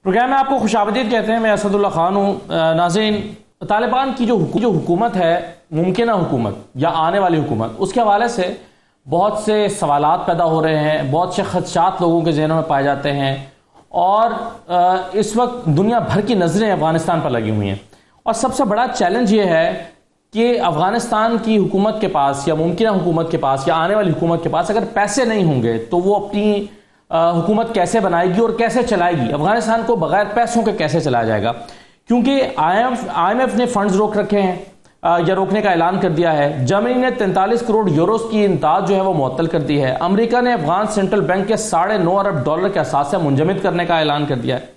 Programme में आपको खुशामदीद कहते हैं। मैं असदुल्ला खान हूँ। नाज़रीन, तालिबान की जो हुकूमत है, मुमकिन हुकूमत या आने वाली हुकूमत, उसके हवाले से बहुत से सवालात पैदा हो रहे हैं, बहुत से खदशात लोगों के जहनों में पाए जाते हैं और इस वक्त दुनिया भर की नज़रें अफगानिस्तान पर लगी हुई हैं। और सबसे बड़ा चैलेंज ये है कि अफगानिस्तान की हुकूमत के पास या मुमकिन हुकूमत के पास या आने वाली हुकूमत के पास अगर पैसे नहीं होंगे तो वो अपनी हुकूमत कैसे बनाएगी और कैसे चलाएगी। अफगानिस्तान को बगैर पैसों के कैसे चलाया जाएगा, क्योंकि IMF ने फंड्स रोक रखे हैं या रोकने का ऐलान कर दिया है। जर्मनी ने 43 करोड़ यूरोस की इमदाद जो है वो मुअत्तल कर दी है। अमेरिका ने अफगान सेंट्रल बैंक के $9.5 अरब के असासे मुंजमद करने का ऐलान कर दिया है।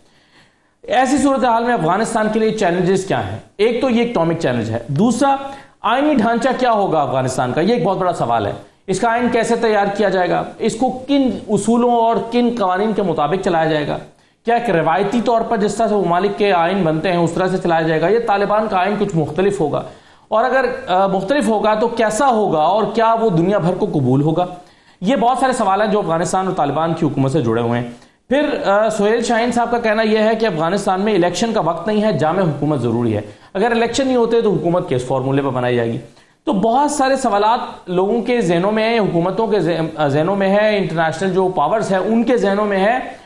ऐसी सूरत हाल में अफगानिस्तान के लिए चैलेंजेस क्या हैं? एक तो ये इकोनॉमिक चैलेंज है, दूसरा आईनी ढांचा क्या होगा अफगानिस्तान का, ये एक बहुत बड़ा सवाल है। इसका आइन कैसे तैयार किया जाएगा, इसको किन उसूलों और किन कवानीन के मुताबिक चलाया जाएगा, क्या एक रिवायती तौर पर जिस तरह से ममालिक के आइन बनते हैं उस तरह से चलाया जाएगा, ये तालिबान का आइन कुछ मुख्तलिफ होगा, और अगर मुख्तलिफ होगा तो कैसा होगा और क्या वो दुनिया भर को कबूल होगा। ये बहुत सारे सवाल हैं जो अफगानिस्तान और तालिबान की हुकूमत से जुड़े हुए हैं। फिर सोहेल शाहीन साहब का कहना यह है कि अफगानिस्तान में इलेक्शन का वक्त नहीं है, जामे हुकूमत जरूरी है। अगर इलेक्शन नहीं होते तो हुकूमत किस फॉर्मूले पर बनाई जाएगी। तो बहुत सारे सवालात लोगों के जहनों में है, हुकूमतों के जहनों में है, इंटरनेशनल जो पावर्स है उनके जहनों में है,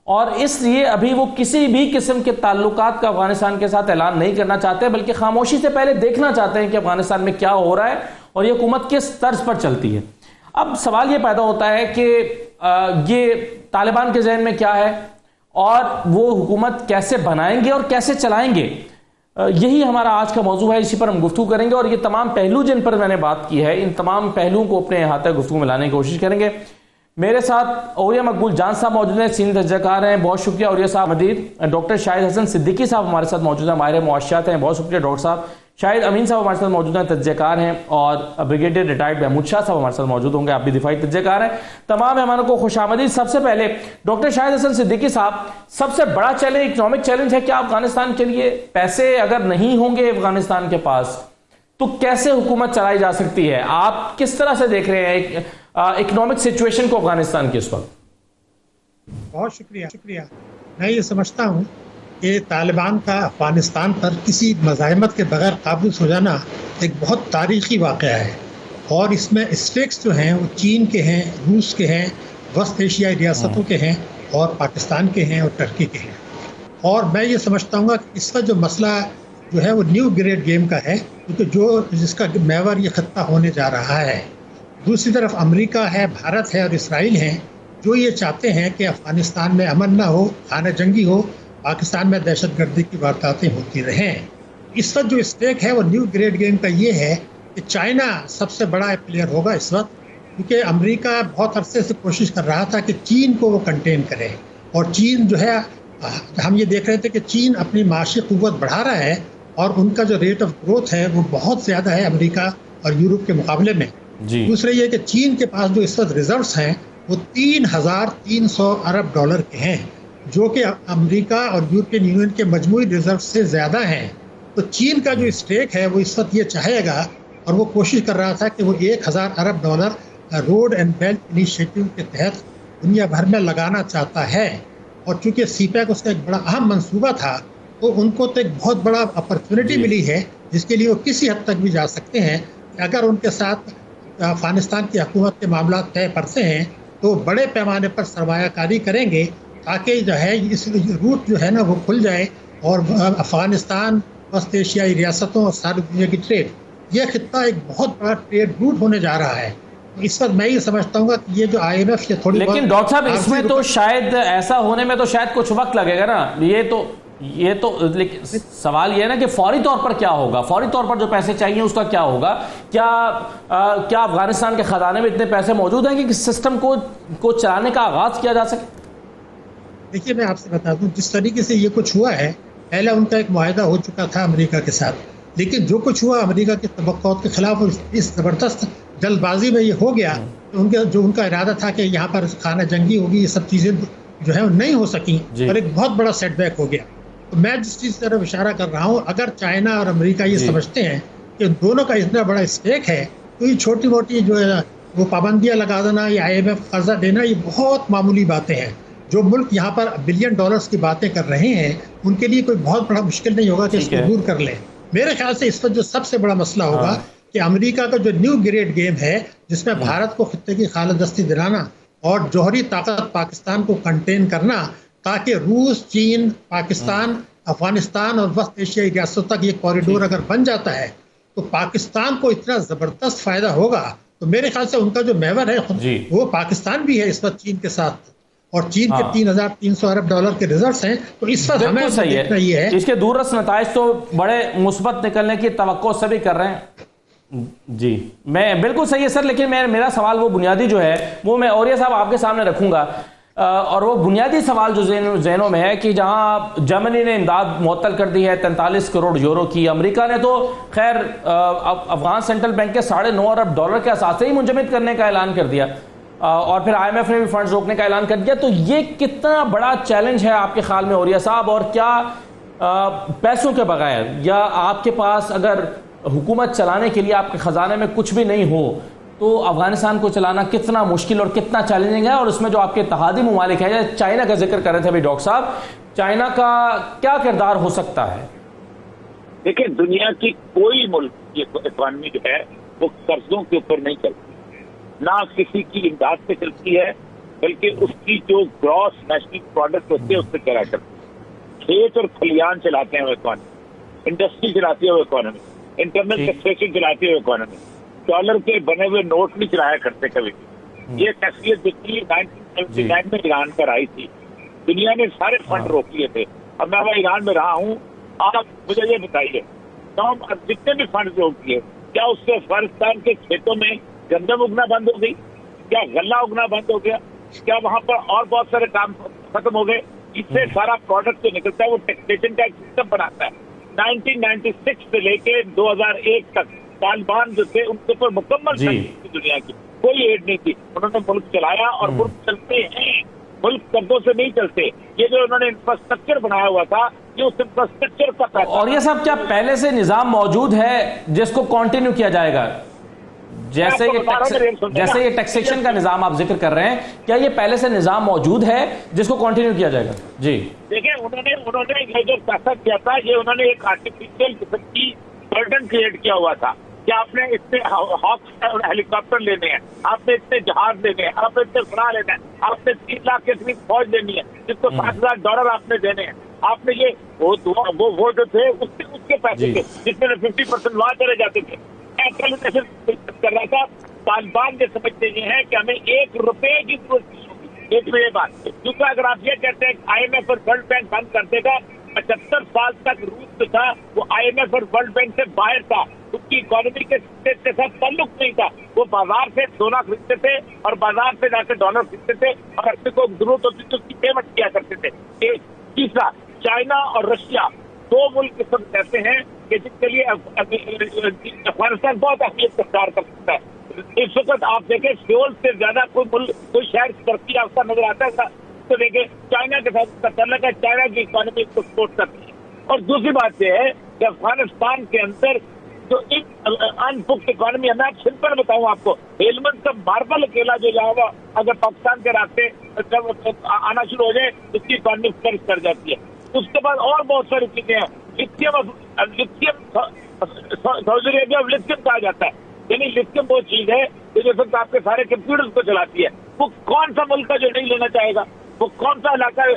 और इसलिए अभी वो किसी भी किस्म के ताल्लुकात का अफगानिस्तान के साथ ऐलान नहीं करना चाहते, बल्कि खामोशी से पहले देखना चाहते हैं कि अफगानिस्तान में क्या हो रहा है और ये हुकूमत किस तर्ज पर चलती है। अब सवाल ये पैदा होता है कि ये तालिबान के जहन में क्या है और वो हुकूमत कैसे बनाएंगे और कैसे चलाएंगे। यही हमारा आज का मौजू है, इसी पर हम गुफ्तगू करेंगे और ये तमाम पहलू जिन पर मैंने बात की है, इन तमाम पहलुओं को अपने अहाते गुफ्तगू में लाने की कोशिश करेंगे। मेरे साथ औरिया मकबूल जान साहब मौजूद हैं, सीनियर तजज़ियाकार हैं, बहुत शुक्रिया औरिया साहब। मजीद डॉक्टर शाहिद हसन सिद्दीकी साहब हमारे साथ मौजूद हैं, माहिर मुआशियात हैं, बहुत शुक्रिया डॉक्टर साहब। शाहिद अमीन साहब हमारे साथ मौजूद हैं, तजज़ियाकार हैं, और ब्रिगेडियर रिटायर्ड महमूद शाह साहब हमारे साथ मौजूद होंगे, आप भी दिफाई तजज़ियाकार हैं। तमाम मेहमानों को खुशामदीद। सबसे पहले डॉक्टर शाहिद हसन सिद्दीकी साहब, सबसे बड़ा चैलेंज इकोनॉमिक चैलेंज है क्या अफगानिस्तान के लिए? पैसे अगर नहीं होंगे अफगानिस्तान के पास तो कैसे हुकूमत चलाई जा सकती है? आप किस तरह से देख रहे हैं इकोनॉमिक सिचुएशन को अफगानिस्तान की इस वक्त? बहुत शुक्रिया। मैं ये समझता हूँ कि तालिबान का अफगानिस्तान पर किसी मज़ाहमत के बगैर काबूज हो जाना एक बहुत तारीख़ी वाक़या है, और इसमें स्टेक्स जो हैं वो चीन के हैं, रूस के हैं, वस्त एशियाई रियासतों के हैं, और पाकिस्तान के हैं, और टर्की के हैं। और मैं ये समझता हूँ कि इसका जो मसला जो है वो न्यू ग्रेड गेम का है, क्योंकि जिसका महवर ये खत्ता होने जा रहा है। दूसरी तरफ अमेरिका है, भारत है और इसराइल हैं, जो ये चाहते हैं कि अफ़गानिस्तान में अमन ना हो, खाना जंगी हो, पाकिस्तान में दहशतगर्दी की वारदातें होती रहें। इस वक्त जो स्टेक है वो न्यू ग्रेड गेम का ये है कि चाइना सबसे बड़ा प्लेयर होगा इस वक्त, क्योंकि अमेरिका बहुत अरसे से कोशिश कर रहा था कि चीन को वो कंटेन करे, और चीन जो है, हम ये देख रहे थे कि चीन अपनी माशी क़ुव्वत बढ़ा रहा है और उनका जो रेट ऑफ ग्रोथ है वो बहुत ज़्यादा है अमेरिका और यूरोप के मुकाबले में। दूसरा ये कि चीन के पास जो इस वक्त रिजर्व्स हैं वो $3,300 अरब के हैं, जो कि अमेरिका और यूरोपियन यूनियन के मजमूई रिजर्व से ज़्यादा हैं। तो चीन का जो स्टेक है वो इस वक्त ये चाहेगा, और वो कोशिश कर रहा था कि वो $1,000 अरब रोड एंड बेल्ट इनिशिएटिव के तहत दुनिया भर में लगाना चाहता है। और चूँकि सीपैक उसका एक बड़ा अहम मंसूबा था, तो उनको तो एक बहुत बड़ा अपॉर्चुनिटी मिली है, जिसके लिए वो किसी हद तक भी जा सकते हैं कि अगर उनके साथ अफगानिस्तान की हुकूमत के मामला तय पड़ते हैं तो बड़े पैमाने पर सरमायाकारी करेंगे, ताकि जो है इस रूट जो है ना वो खुल जाए, और अफगानिस्तान, वस्त एशियाई रियासतों और सारी दुनिया की ट्रेड, ये खित्ता एक बहुत बड़ा ट्रेड रूट होने जा रहा है। इस वक्त मैं ये समझता हूँ कि ये जो IMF ये थोड़ी, लेकिन डॉक्टर साहब इसमें तो शायद ऐसा होने में तो शायद कुछ वक्त लगेगा ना। ये तो लेकिन सवाल ये है ना कि फौरी तौर पर क्या होगा, फौरी तौर पर जो पैसे चाहिए उसका क्या होगा? क्या अफगानिस्तान के खजाने में इतने पैसे मौजूद हैं कि सिस्टम को चलाने का आगाज किया जा सके? देखिए, मैं आपसे बता दूं, जिस तरीके से ये कुछ हुआ है, पहले उनका एक मुआहदा हो चुका था अमेरिका के साथ, लेकिन जो कुछ हुआ अमेरिका के तवक्कुआत के खिलाफ, इस ज़बरदस्त जल्दबाजी में ये हो गया, तो उनका इरादा था कि यहाँ पर खाना जंगी होगी, ये सब चीज़ें जो है नहीं हो सकी, और एक बहुत बड़ा सेटबैक हो गया। तो मैं जिस चीज़ की तरफ इशारा कर रहा हूँ, अगर चाइना और अमेरिका ये समझते हैं कि दोनों का इतना बड़ा स्टेक है, तो ये छोटी मोटी जो है वो पाबंदियाँ लगा देना या IMF कर्जा देना, ये बहुत मामूली बातें हैं। जो मुल्क यहाँ पर बिलियन डॉलर्स की बातें कर रहे हैं उनके लिए कोई बहुत बड़ा मुश्किल नहीं होगा कि इसको दूर कर लें। मेरे ख्याल से इस पर जो सबसे बड़ा मसला होगा कि अमेरिका का जो न्यू ग्रेड गेम है जिसमें भारत को खित्ते की खालदस्ती दिलाना और जौहरी ताकत पाकिस्तान को कंटेन करना, ताकि रूस, चीन, पाकिस्तान, अफगानिस्तान और वस्त एशियाई रियासतों तक ये कॉरिडोर अगर बन जाता है तो पाकिस्तान को इतना जबरदस्त फायदा होगा। तो मेरे ख्याल से उनका जो महवर है वो पाकिस्तान भी है इस वक्त चीन के साथ, और चीन के 3,300 अरब डॉलर के रिजल्ट्स हैं। तो इस वक्त हमें देखना ये है, इसके दूररस नताइज तो बड़े मुस्बत निकलने की तवक्को सभी कर रहे हैं। जी मैं बिल्कुल सही है सर, लेकिन मेरा सवाल वो बुनियादी जो है वो मैं औरिया साहब आपके सामने रखूंगा, और वो बुनियादी सवाल जो ज़हनों में है कि जहां जर्मनी ने इमदाद मुअत्तल कर दी है 43 करोड़ यूरो की, अमेरिका ने तो खैर अफगान सेंट्रल बैंक के 9.5 अरब डॉलर के असासे ही मुंजमद करने का ऐलान कर दिया, और फिर IMF ने भी फंड्स रोकने का ऐलान कर दिया। तो ये कितना बड़ा चैलेंज है आपके ख्याल में औरिया साहब, और क्या पैसों के बगैर या आपके पास अगर हुकूमत चलाने के लिए आपके खजाने में कुछ भी नहीं हो तो अफगानिस्तान को चलाना कितना मुश्किल और कितना चैलेंजिंग है? और उसमें जो आपके इत्तेहादी मुमालिक है, चाइना का जिक्र कर रहे थे अभी डॉक्टर साहब, चाइना का क्या किरदार हो सकता है? देखिए, दुनिया की कोई मुल्क की इकोनॉमी जो है वो कर्जों के ऊपर नहीं चलती, ना किसी की इमदाद से चलती है, बल्कि उसकी जो ग्रॉस नेशनल प्रोडक्ट होती है उससे चला करती है। खेत और खलियान चलाते हैं वो इकोनॉमी, इंडस्ट्री चलाती है वो इकोनॉमी, इंटरनल टैक्सेशन चलाती है वो इकोनॉमी, डॉलर के बने हुए नोट नहीं चलाया करते कभी भी। ये टैक्सियत जितनी 1979 में ईरान पर आई थी, दुनिया ने सारे फंड रोक लिए थे। अब मैं ईरान में रहा हूँ, आप मुझे ये बताइए, जितने भी फंड रोक दिए, क्या उससे अफगानिस्तान के खेतों में गंदम उगना बंद हो गई? क्या गल्ला उगना बंद हो गया? क्या वहां पर और बहुत सारे काम खत्म हो गए? इससे सारा प्रोडक्ट जो निकलता है वो टैक्सेशन का एक सिस्टम बनाता है। 1996 से लेके 2001 तक तालिबान जो थे उनके ऊपर मुकम्मल दुनिया की कोई एड नहीं थी। उन्होंने मुल्क चलाया और मुल्क चलते हैं, मुल्क कर्जों से नहीं चलते। ये जो उन्होंने इंफ्रास्ट्रक्चर बनाया हुआ था, ये उस इंफ्रास्ट्रक्चर का पैसा। और ये सब क्या पहले से निजाम मौजूद है जिसको कंटिन्यू किया जाएगा? जैसे ये टैक्सेशन का निजाम आप जिक्र कर रहे हैं, क्या ये पहले से निजाम मौजूद है जिसको कंटिन्यू किया जाएगा? जी देखिए, उन्होंने ये जो पैसा किया था, ये उन्होंने एक आर्टिफिशियल किस्म की बर्डन क्रिएट किया हुआ था कि आपने इतने हॉक हेलीकॉप्टर लेने हैं, आपने इतने जहाज लेने हैं, आपने इतने घोड़ा लेना है, आपने 3 लाख की इतनी फौज लेनी है, जिसको $7,000 आपने देने हैं। आपने ये वो जो थे उसके पैसे थे, जिसमें 50% वहां चले जाते थे। कर रहा था तालिबान ये समझते ये है कि हमें 1 रुपए की जरूरत नहीं होगी। एक ये बात, क्योंकि अगर आप ये कहते हैं IMF और वर्ल्ड बैंक बंद कर देगा, 75 साल तक रूस जो था वो IMF और वर्ल्ड बैंक से बाहर था, उसकी इकोनॉमी के साथ ताल्लुक नहीं था। वो बाजार से सोना खरीदते थे और बाजार से जाकर डॉलर खरीदते थे, और किसी को जरूरत होती तो उसकी पेमेंट किया करते थे। एक तीसरा, चाइना और रशिया 2 मुल्क सब कहते हैं कि जिसके लिए अफगानिस्तान बहुत अहमियत इख्तियार कर सकता है। इस वक्त आप देखें, सियोल से ज्यादा कोई शहर तरक्की याफ्ता नजर आता है तो देखें चाइना के साथ तल्लुक है, चाइना की इकोनॉमी को सपोर्ट करती है। और दूसरी बात यह है कि अफगानिस्तान के अंदर जो अनपुख्त इकोनॉमी है, मैं सिंपल बताऊं आपको, हेलमंद का मार्बल अकेला जो यहाँ अगर पाकिस्तान के रास्ते आना शुरू हो जाए, उसकी इकोनॉमी फ्लरिश कर जाती है। उसके बाद और बहुत सारी चीजें हैं। लिथियम सऊदी अरेबिया लिथियम कहा जाता है, यानी लिथियम वो चीज है जो जिस वक्त आपके सारे कंप्यूटर्स को चलाती है। वो कौन सा मुल्क है जो नहीं लेना चाहेगा? वो कौन सा इलाका है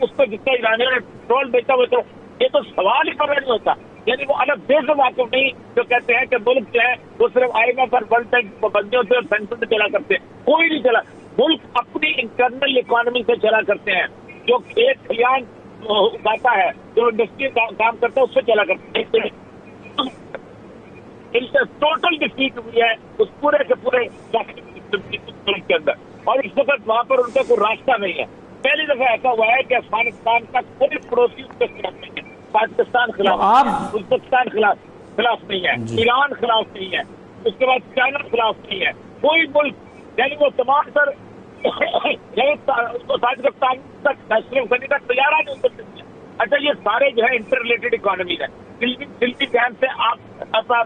उसको जितना ईरानियों ने पेट्रोल बेचा हुआ, तो ये तो सवाल ही पर नहीं होता। यानी वो अलग देश से वाकिफ नहीं जो कहते हैं कि मुल्क जो है वो सिर्फ IMF और वर्ल्ड बैंक बंदियों से सेंटर से चला करते हैं। कोई नहीं चला, मुल्क अपनी इंटरनल इकोनॉमी से चला करते हैं। जो खेत खलियान उगाता है, जो इंडस्ट्री काम करता है, उससे चला करते हैं। टोटल डिफीट हुई है उस पूरे के पूरे के अंदर, और इस वक्त वहां पर उनका कोई रास्ता नहीं है। पहली दफा ऐसा हुआ है कि अफगानिस्तान का कोई पड़ोसी उसके खिलाफ नहीं है। पाकिस्तान खिलाफ, उज्बेकिस्तान खिलाफ नहीं है, ईरान खिलाफ नहीं है, उसके बाद चाइना खिलाफ नहीं है, कोई मुल्क, यानी वो तमाम सर फैसले करने का तैयार नहीं। अच्छा, ये सारे जो है इंटर रिलेटेड इकोनॉमी है। दिल्ली डैम से आप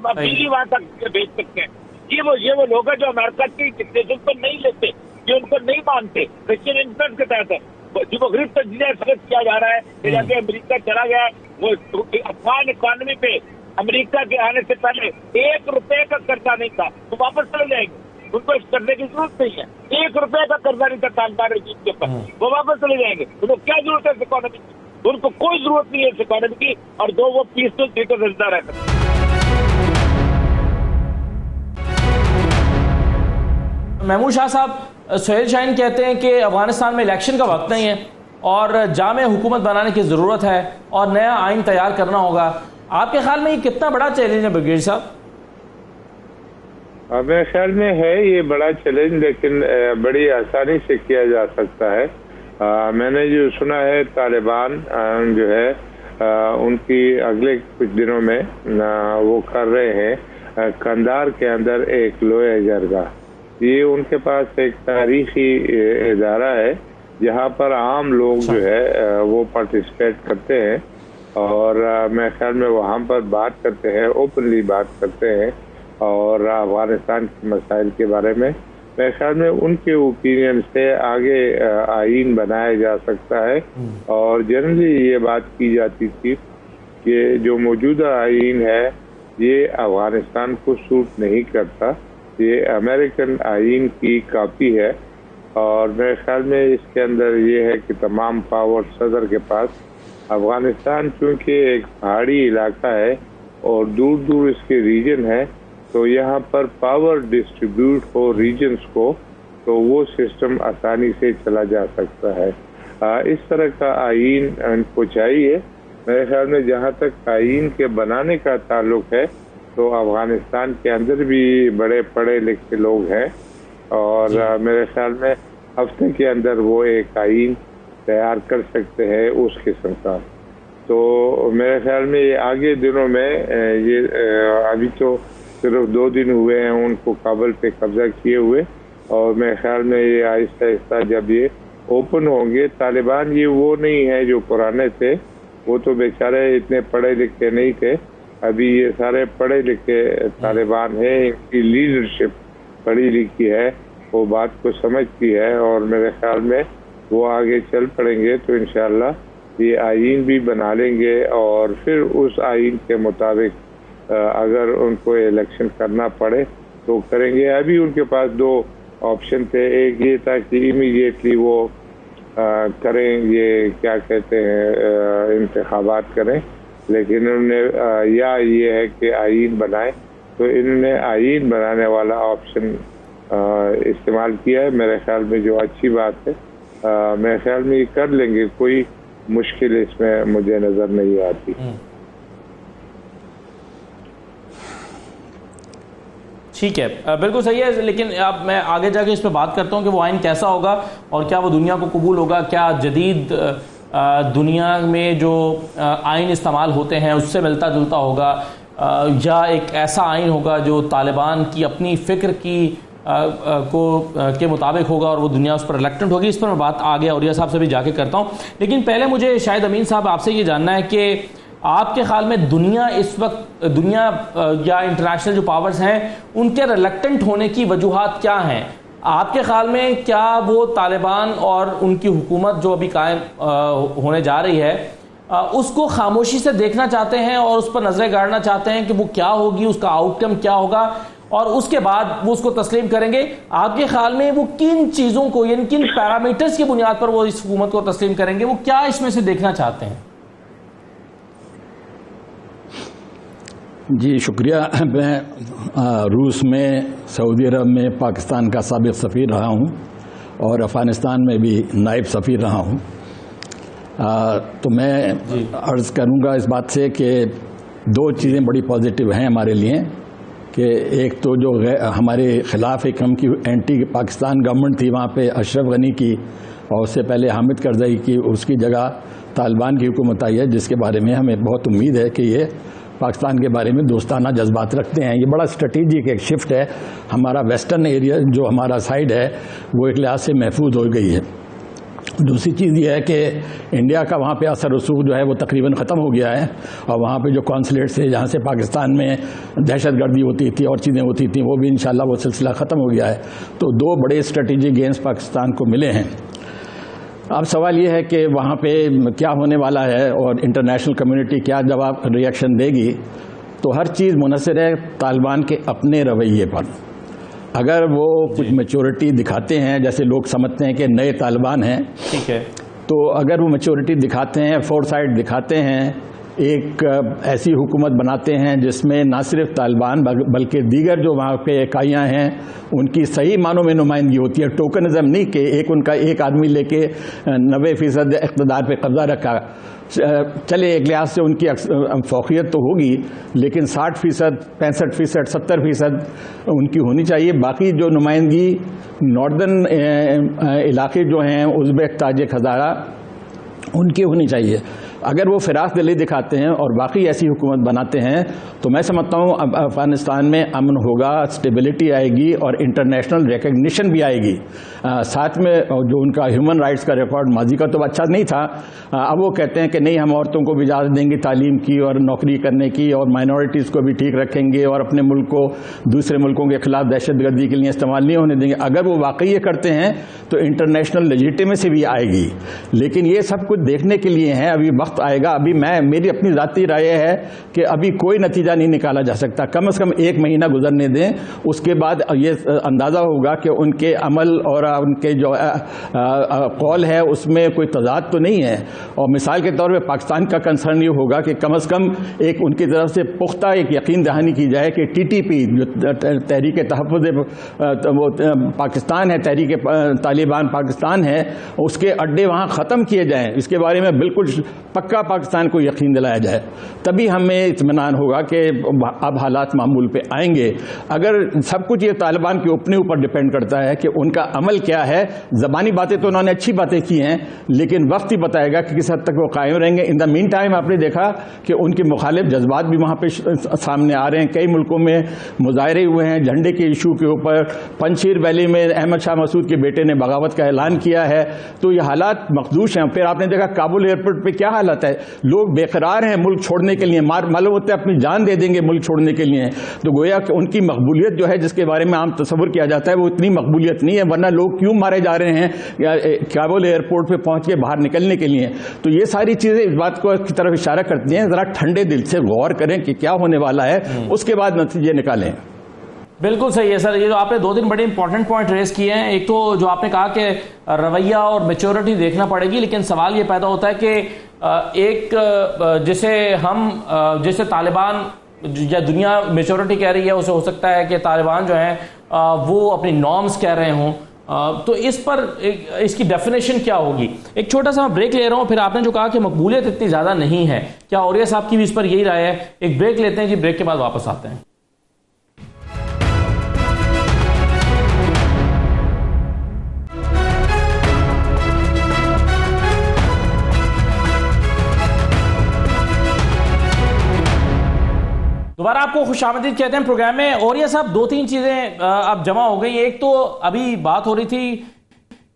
बिजली वहां तक भेज सकते हैं। ये वो लोग हैं जो अमेरिका की डिक्टेशन को नहीं लेते, जो उनको नहीं मानते, रशियन इन्फ्लुएंस के तहत है। जीवोग्रिप तक जिन्हें सख्त किया जा रहा है कि जाके अमेरिका चला गया, वो अफगान इकॉनमी पे अमेरिका के आने से पहले 1 रुपए का कर्जा नहीं था, तो वापस चले जाएंगे, उनको इस करने की जरूरत नहीं है। 1 रुपए का कर्जा नहीं था तालिबान रजीम के ऊपर, वो वापस चले जाएंगे। उनको क्या जरूरत है इस इकॉनमी की? उनको कोई जरूरत नहीं है इस इकॉनमी की, और जो वो पीसफुल तरीके से जिंदा रहते हैं। महमूद शाह साहब, सुहेल शाहीन कहते हैं कि अफगानिस्तान में इलेक्शन का वक्त नहीं है और जामे हुकूमत बनाने की ज़रूरत है और नया आइन तैयार करना होगा। आपके ख्याल में ये कितना बड़ा चैलेंज है ब्रिगेडियर साहब? मेरे ख्याल में है ये बड़ा चैलेंज, लेकिन बड़ी आसानी से किया जा सकता है। मैंने जो सुना है तालिबान जो है उनकी अगले कुछ दिनों में वो कर रहे हैं कंधार के अंदर एक लोहे जरगा। ये उनके पास एक तारीखी इदारा है जहाँ पर आम लोग जो है वो पार्टिसिपेट करते हैं और मेरे ख्याल में वहाँ पर बात करते हैं, ओपनली बात करते हैं और अफगानिस्तान के मसाइल के बारे में। मेरे ख्याल में उनके ओपिनियन से आगे आइन बनाया जा सकता है। और जनरली ये बात की जाती थी कि जो मौजूदा आइन है ये अफगानिस्तान को सूट नहीं करता, ये अमेरिकन आइन की कॉपी है और मेरे ख्याल में इसके अंदर ये है कि तमाम पावर सदर के पास। अफगानिस्तान चूँकि एक पहाड़ी इलाका है और दूर दूर इसके रीजन है, तो यहाँ पर पावर डिस्ट्रीब्यूट हो रीजन्स को, तो वो सिस्टम आसानी से चला जा सकता है। इस तरह का आइन इनको चाहिए। मेरे ख्याल में जहाँ तक आइन के बनाने का ताल्लुक है तो अफगानिस्तान के अंदर भी बड़े पढ़े लिखे लोग हैं और मेरे ख्याल में हफ्ते के अंदर वो एक आइन तैयार कर सकते हैं उस किस्म का। तो मेरे ख्याल में ये आगे दिनों में ये अभी तो सिर्फ 2 दिन हुए हैं उनको काबुल पे कब्जा किए हुए और मेरे ख्याल में ये आहिस्ता आहिस्ता जब ये ओपन होंगे, तालिबान ये वो नहीं है जो पुराने थे, वो तो बेचारे इतने पढ़े लिखे नहीं थे। अभी ये सारे पढ़े लिखे तालिबान है, इनकी लीडरशिप पढ़ी लिखी है, वो बात को समझती है और मेरे ख्याल में वो आगे चल पड़ेंगे तो इंशाअल्लाह ये आइन भी बना लेंगे और फिर उस आइन के मुताबिक अगर उनको इलेक्शन करना पड़े तो करेंगे। अभी उनके पास 2 ऑप्शन थे, एक ये था कि इमीडिएटली वो करें, ये क्या कहते हैं इंतखाबात करें, लेकिन उन्होंने या ये है कि आइन बनाए, तो इन्होंने आइन बनाने वाला ऑप्शन इस्तेमाल किया है। मेरे ख्याल में जो अच्छी बात है, मेरे ख्याल में ये कर लेंगे, कोई मुश्किल इसमें मुझे नज़र नहीं आती। ठीक है, बिल्कुल सही है, लेकिन अब मैं आगे जाके इस पर बात करता हूँ कि वो आइन कैसा होगा और क्या वो दुनिया को कबूल होगा, क्या जदीद दुनिया में जो आइन इस्तेमाल होते हैं उससे मिलता जुलता होगा या एक ऐसा आइन होगा जो तालिबान की अपनी फ़िक्र की के मुताबिक होगा और वो दुनिया उस पर रिलेक्टेंट होगी। इस पर मैं बात आगे औरिया साहब से भी जाके करता हूँ, लेकिन पहले मुझे शायद अमीन साहब आपसे ये जानना है कि आपके ख्याल में दुनिया इस वक्त या इंटरनेशनल जो पावर्स हैं उनके रिलेक्टेंट होने की वजूहात क्या हैं? आपके ख्याल में क्या वो तालिबान और उनकी हुकूमत जो अभी कायम होने जा रही है उसको खामोशी से देखना चाहते हैं और उस पर नजरें गाड़ना चाहते हैं कि वो क्या होगी, उसका आउटकम क्या होगा और उसके बाद वो उसको तस्लीम करेंगे? आपके ख्याल में वो किन चीज़ों को, यानी किन पैरामीटर्स की बुनियाद पर वो इस हुकूमत को तस्लीम करेंगे? वो क्या इसमें से देखना चाहते हैं? जी शुक्रिया। मैं रूस में, सऊदी अरब में पाकिस्तान का साबिक़ सफ़ीर रहा हूँ और अफ़गानिस्तान में भी नायब सफ़ीर रहा हूँ। तो मैं अर्ज़ करूँगा इस बात से कि 2 चीज़ें बड़ी पॉजिटिव हैं हमारे लिए कि एक तो जो हमारे ख़िलाफ़ एक हम की एंटी पाकिस्तान गवर्नमेंट थी, वहाँ पे अशरफ गनी की और उससे पहले हामिद करज़ई की, उसकी जगह तालिबान की हुकूमत आई है, जिसके बारे में हमें बहुत उम्मीद है कि ये पाकिस्तान के बारे में दोस्ताना जज्बात रखते हैं। ये बड़ा स्ट्रेटेजिक एक शिफ्ट है। हमारा वेस्टर्न एरिया जो हमारा साइड है वो एक लिहाज से महफूज हो गई है। दूसरी चीज़ ये है कि इंडिया का वहाँ पे असर रसूख जो है वो तकरीबन ख़त्म हो गया है और वहाँ पे जो कॉन्सुलेट्स थे जहाँ से पाकिस्तान में दहशतगर्दी होती थी और चीज़ें होती थी वो भी इंशाल्लाह वो सिलसिला ख़त्म हो गया है। तो 2 बड़े स्ट्रेटेजिक गेम्स पाकिस्तान को मिले हैं। अब सवाल ये है कि वहाँ पे क्या होने वाला है और इंटरनेशनल कम्युनिटी क्या जवाब रिएक्शन देगी। तो हर चीज़ मुनसर है तालिबान के अपने रवैये पर। अगर वो कुछ मैच्योरिटी दिखाते हैं, जैसे लोग समझते हैं कि नए तालिबान हैं, ठीक है, तो अगर वो मैच्योरिटी दिखाते हैं, फोरसाइट दिखाते हैं, एक ऐसी हुकूमत बनाते हैं जिसमें ना सिर्फ तालिबान बल्कि दीगर जो वहाँ पे इकाइयाँ हैं उनकी सही मानों में नुमाइंदगी होती है, टोकनिज्म नहीं कि एक आदमी लेके 90% इक़्तिदार पे कब्जा रखा। चले एक लिहाज से उनकी फौकियत तो होगी, लेकिन 60%, 65%, 70% उनकी होनी चाहिए। बाकी जो नुमाइंदगी नॉर्दर्न इलाके जो हैं उज़्बेक, ताजिक, हज़ारा, उनकी होनी चाहिए। अगर वो फिराक दिली दिखाते हैं और बाकी ऐसी हुकूमत बनाते हैं तो मैं समझता हूँ अब अफगानिस्तान में अमन होगा, स्टेबिलिटी आएगी और इंटरनेशनल रिकग्निशन भी आएगी। साथ में जो उनका ह्यूमन राइट्स का रिकॉर्ड माजी का तो अच्छा नहीं था, अब वो कहते हैं कि नहीं हम औरतों को भी इजाज़त देंगे तालीम की और नौकरी करने की और माइनॉरिटीज़ को भी ठीक रखेंगे और अपने मुल्क को दूसरे मुल्कों के खिलाफ दहशतगर्दी के लिए इस्तेमाल नहीं होने देंगे। अगर वो वाकई ये करते हैं तो इंटरनेशनल लेजिटिमेसी भी आएगी। लेकिन ये सब कुछ देखने के लिए है, अभी वक्त आएगा। अभी मेरी अपनी ज़ाती राय है कि अभी कोई नतीजा नहीं निकाला जा सकता, कम से कम 1 महीना गुजरने दें, उसके बाद ये अंदाज़ा होगा कि उनके अमल और उनके जो कौल है उसमें कोई तजाद तो नहीं है। और मिसाल के तौर पर पाकिस्तान का कंसर्न ये होगा कि कम से कम एक उनकी तरफ से पुख्ता एक यकीन दहानी की जाए कि TTP जो तहरीक तहफ़्फ़ुज़ वो पाकिस्तान है, तहरीक तालिबान पाकिस्तान है, उसके अड्डे वहाँ ख़त्म किए जाएँ। इसके बारे में बिल्कुल पक्का पाकिस्तान को यकीन दिलाया जाए, तभी हमें इत्मीनान होगा कि अब हालात मामूल पे आएंगे। अगर सब कुछ ये तालिबान के अपने ऊपर डिपेंड करता है कि उनका अमल क्या है। ज़बानी बातें तो उन्होंने अच्छी बातें की हैं, लेकिन वक्त ही बताएगा कि किस हद तक वो कायम रहेंगे। इन द मीन टाइम आपने देखा कि उनके मुखालिफ जज्बात भी वहाँ पे सामने आ रहे हैं। कई मुल्कों में मुजाहरे हुए हैं झंडे के इशू के ऊपर। पंजशीर वैली में अहमद शाह मसूद के बेटे ने बगावत का ऐलान किया है। तो ये हालात मखदूश हैं। फिर आपने देखा काबुल एयरपोर्ट पर क्या हालत है, लोग बेकरार हैं मुल्क छोड़ने के लिए, मालूम होता है अपनी जान दे देंगे मुल्क छोड़ने के लिए। तो गोया कि उनकी मकबूलियत जो है जिसके बारे में आम तस्वुर किया जाता है वो इतनी मकबूलियत नहीं है, वरना लोग क्यों मारे जा रहे हैं काबुल एयरपोर्ट पे पहुंच के बाहर निकलने के लिए। तो ये सारी चीज़ें इस बात को की तरफ इशारा करती हैं। ज़रा ठंडे दिल से गौर करें कि क्या होने वाला है, उसके बाद नतीजे निकालें। बिल्कुल सही है सर। ये जो आपने 2-3 बड़े इंपॉर्टेंट पॉइंट रेस किए हैं, एक तो जो आपने कहा कि रवैया और मैच्योरिटी देखना पड़ेगी, लेकिन सवाल ये पैदा होता है कि एक जैसे तालिबान या दुनिया मैच्योरिटी कह रही है, उसे हो सकता है कि तालिबान जो है वो अपनी नॉर्म्स कह रहे हों। तो इस पर इसकी डेफिनेशन क्या होगी। एक छोटा सा ब्रेक ले रहा हूं, फिर आपने जो कहा कि मकबूलियत इतनी ज़्यादा नहीं है, क्या औरिया साहब की भी इस पर यही राय है। एक ब्रेक लेते हैं जी, ब्रेक के बाद वापस आते हैं। दोबारा आपको खुशामदीद कहते हैं प्रोग्राम में। और ये सब 2-3 चीजें अब जमा हो गई। एक तो अभी बात हो रही थी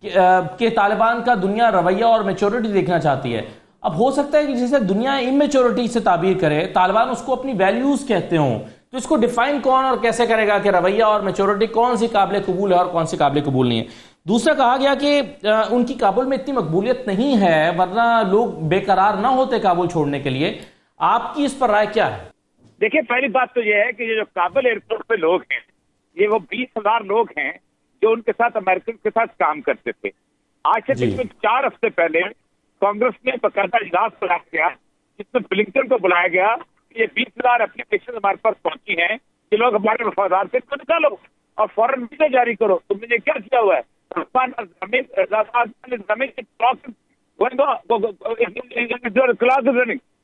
कि तालिबान का दुनिया रवैया और मैच्योरिटी देखना चाहती है। अब हो सकता है कि जैसे दुनिया इमेच्योरिटी से ताबीर करे, तालिबान उसको अपनी वैल्यूज कहते हों, तो इसको डिफाइन कौन और कैसे करेगा कि रवैया और मैच्योरिटी कौन सी काबिल कबूल है और कौन सी काबिल कबूल नहीं है। दूसरा, कहा गया कि उनकी काबुल में इतनी मकबूलियत नहीं है, वरना लोग बेकरार ना होते काबुल छोड़ने के लिए। आपकी इस पर राय क्या है? देखिए, पहली बात तो यह है कि ये जो काबुल एयरपोर्ट पे लोग हैं, ये वो 20,000 लोग हैं जो उनके साथ अमेरिकन के साथ काम करते थे। आज से पिछले 4 हफ्ते पहले कांग्रेस में बकायदा इजलास बुलाया गया, जिसमें ब्लिंकन को बुलाया गया कि ये 20,000 एप्लीकेशन हमारे पास पहुंची हैं, ये लोग हमारे वफादार थे, तो निकालो और फौरन वीजा जारी करो। तुमने ये क्या किया हुआ है?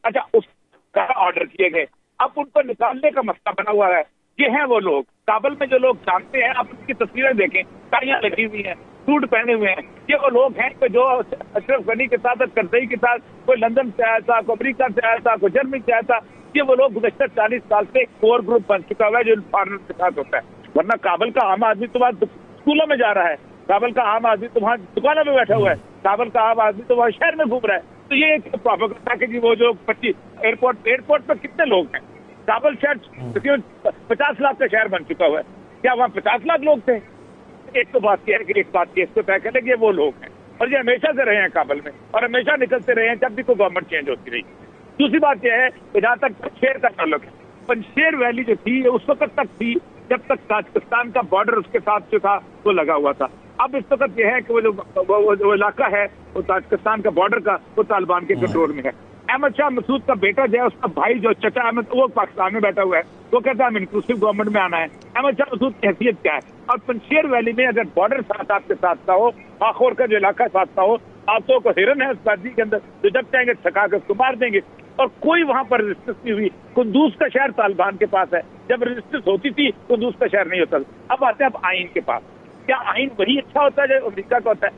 अच्छा, उसका ऑर्डर किए गए। अब उनको निकालने का मसला बना हुआ है। ये हैं वो लोग, काबुल में जो लोग जानते हैं, आप उनकी तस्वीरें देखें, टाइयां लगी हुई हैं, सूट पहने हुए हैं। ये वो लोग हैं कि जो अशरफ गनी के साथ, करजई के साथ, कोई लंदन से आया था, कोई अमरीका से आया था, कोई जर्मनी से आया था। ये वो लोग गुज़श्ता 40 साल से कोर ग्रुप बन चुका हुआ है जो फॉरेनर के साथ होता है। वरना काबुल का आम आदमी तो वहाँ स्कूलों में जा रहा है, काबुल का आम आदमी तो वहाँ दुकानों में बैठा हुआ है, काबुल का आम आदमी तो वहाँ शहर में घूम रहा है। तो ये एक प्रोपेगेंडा कि वो जो 25 एयरपोर्ट पर कितने लोग हैं। काबुल शहर 50 लाख का शहर बन चुका हुआ है, क्या वहाँ 50 लाख लोग थे? एक तो बात यह है कि एक बात केस को तय करें कि वो लोग हैं। और ये हमेशा से रहे हैं काबुल में और हमेशा निकलते रहे हैं जब भी कोई गवर्नमेंट चेंज होती रही। दूसरी बात यह है कि जहाँ तक पंजशेर का ताल्लुक है, पंजशेर वैली जो थी उस वक्त तक थी जब तक ताजिकिस्तान का बॉर्डर उसके साथ जो था वो लगा हुआ था। अब इस वक्त यह है कि वो इलाका है वो ताजिकिस्तान का बॉर्डर का वो तालिबान के कंट्रोल में है। अहमद शाह मसूद का बेटा जो है उसका भाई जो चचा अहमद वो पाकिस्तान में बैठा हुआ है, वो कहता है इंक्लूसिव गवर्नमेंट में आना है। अहमद शाह मसूद की हैसियत क्या है? और पंजशेर वैली में अगर बॉर्डर साथ आपके साथ का हो, आखोर का जो इलाका साथ का हो, आपको को हिरन है उस वादी के अंदर तो जब चाहेंगे छका के उसको मार देंगे और कोई वहां पर रेजिस्टेंस नहीं हुई। कुंदूज का शहर तालिबान के पास है, जब रेजिस्टेंस होती थी कुंदूज का शहर नहीं होता। अब आते हैं अब आइन के पास। क्या आइन वही अच्छा होता है जो अमेरिका का होता है?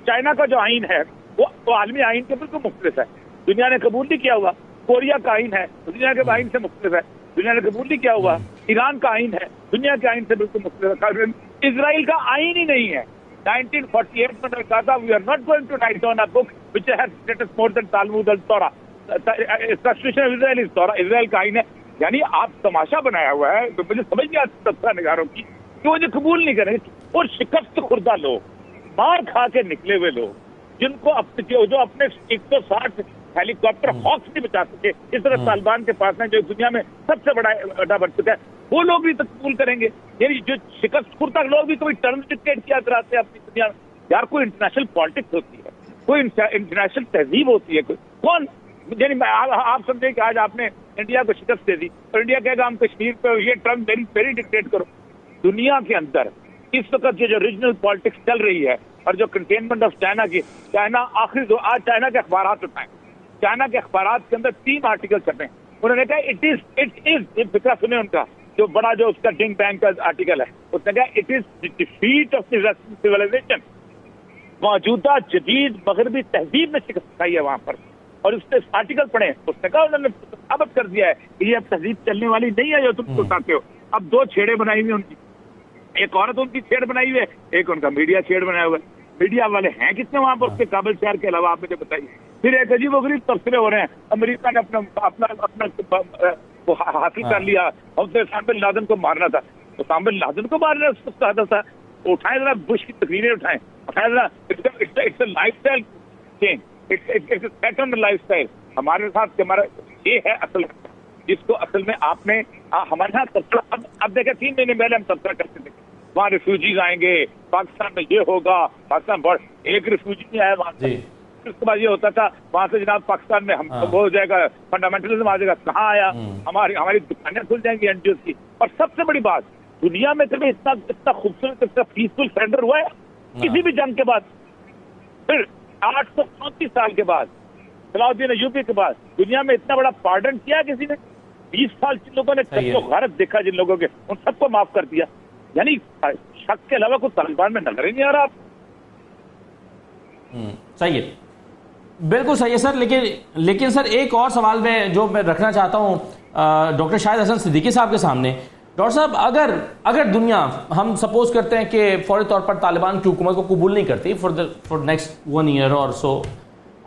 चाइना का जो आइन है वो आलमी आइन के बिल्कुल मुख्तलिफ है, दुनिया ने कबूल नहीं किया हुआ। कोरिया का आइन है दुनिया के आइन से मुख्तलिफ है, दुनिया ने कबूल नहीं किया हुआ। ईरान का आइन है दुनिया के आइन से बिल्कुल मुख्तलिफ है। इजराइल का आइन ही नहीं है। 1948 में कहा था we are not going to write down a book which has status more than Talmud अल Torah. Constitution of Israel is Torah, Israel का आइन है। यानी आप तमाशा बनाया हुआ है, तो मुझे समझ नहीं आती सत्ता निगारों की कि वो जो कबूल नहीं करेंगे। और शिकस्त खुर्दा लोग, मार खा के निकले हुए लोग, जिनको जो अपने 160 हेलीकॉप्टर हॉक्स नहीं बचा सके, इस तरह तालिबान के पास है जो दुनिया में सबसे बड़ा अड्डा बन चुका है, वो लोग भी तो कबूल करेंगे। यानी जो शिकस्त खुर्दा लोग भी कभी टर्म डिक्टेट किया कराते हैं अपनी दुनिया में। यार कोई इंटरनेशनल पॉलिटिक्स होती है, कोई इंटरनेशनल तहजीब होती है, कोई कौन यानी आप समझे कि आज आपने इंडिया को शिकस्त दे दी और इंडिया कहेगा हम कश्मीर पे ये टर्म वेरी डिक्टेट करो। दुनिया के अंदर इस वक्त ये जो रीजनल पॉलिटिक्स चल रही है और जो कंटेनमेंट ऑफ चाइना की, चाइना आखिरी आज चाइना के अखबारात उठाएं, चाइना के अखबारात के अंदर 3 आर्टिकल छपे। उन्होंने कहा इट इज फिक्रा सुने उनका जो बड़ा जो उसका डिंग बैंक का आर्टिकल है, उसने कहा it is the defeat of the western civilisation. मौजूदा जदीद मगरबी तहजीब में शिकस्त खाई है वहां पर। और उसने आर्टिकल पढ़े, उसने कहा उन्होंने साबित कर दिया है कि ये तहजीब चलने वाली नहीं है जो तुम बताते हो। अब 2 छेड़े बनाई हुई उनकी, एक औरत उनकी छेड़ बनाई हुई है, एक उनका मीडिया छेड़ बनाया हुआ है। मीडिया वाले हैं कितने वहां पर उसके काबिल शहर के अलावा, आप मुझे बताइए। फिर एक अजीब अगरीब तबसरे हो रहे हैं, अमेरिका ने अपना हासिल कर लिया, उसामा बिन लादेन को मारना था, उसामा बिन लादेन को मारना था, उठाए जरा बुश की तकरीरें उठाएं, उठाए जरा it's lifestyle change, it's set on the lifestyle. हमारे साथ हमारा ये है असल, जिसको असल में आपने हमारे साथ तबसरा। अब देखें 3 महीने पहले हम तबसरा करते थे वहाँ रिफ्यूजीज आएंगे, पाकिस्तान में ये होगा, पाकिस्तान बढ़, एक रिफ्यूजी नहीं आया वहां से। उसके बाद ये होता था वहां से जनाब पाकिस्तान में हम वो हो जाएगा, फंडामेंटलिज्म आ जाएगा। कहाँ आया? हमारी दुकानें खुल जाएंगी एनजीओ की। और सबसे बड़ी बात, दुनिया में कभी इतना खूबसूरत, इतना पीसफुल सरेंडर हुआ है किसी भी जंग के बाद? फिर 834 साल के बाद, सलाउद्दीन अय्यूबी के बाद दुनिया में इतना बड़ा पार्डन किया किसी ने? 20 साल जिन लोगों ने सबको गलत देखा, जिन लोगों के, उन सबको माफ कर दिया। यानी शक के अलावा कुछ तालिबान में नजर ही नहीं आ रहा। सही है, बिल्कुल सही है सर। लेकिन सर एक और सवाल मैं रखना चाहता हूं डॉक्टर शाहिद हसन सिद्दीकी साहब के सामने। डॉक्टर साहब, अगर दुनिया, हम सपोज करते हैं कि फौरी तौर पर तालिबान की हुकूमत को कबूल नहीं करती फॉर नेक्स्ट 1 ईयर और सो,